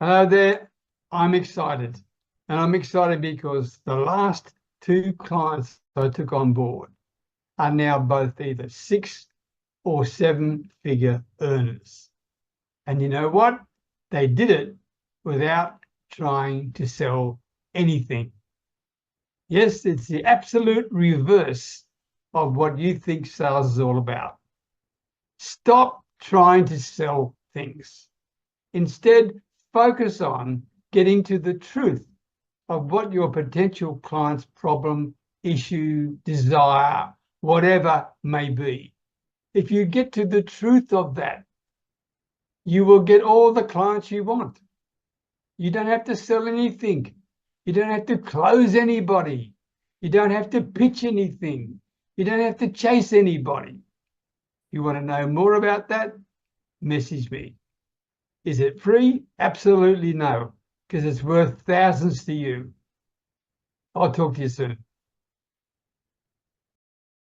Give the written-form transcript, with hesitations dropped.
Hello there. I'm excited. And I'm excited because the last two clients I took on board are now both either 6 or 7 figure earners. And you know what? They did it without trying to sell anything. Yes, it's the absolute reverse of what you think sales is all about. Stop trying to sell things. Instead, focus on getting to the truth of what your potential client's problem, issue, desire, whatever may be. If you get to the truth of that, you will get all the clients you want. You don't have to sell anything. You don't have to close anybody. You don't have to pitch anything. You don't have to chase anybody. You want to know more about that? Message me. Is it free? Absolutely no, because it's worth thousands to you. I'll talk to you soon.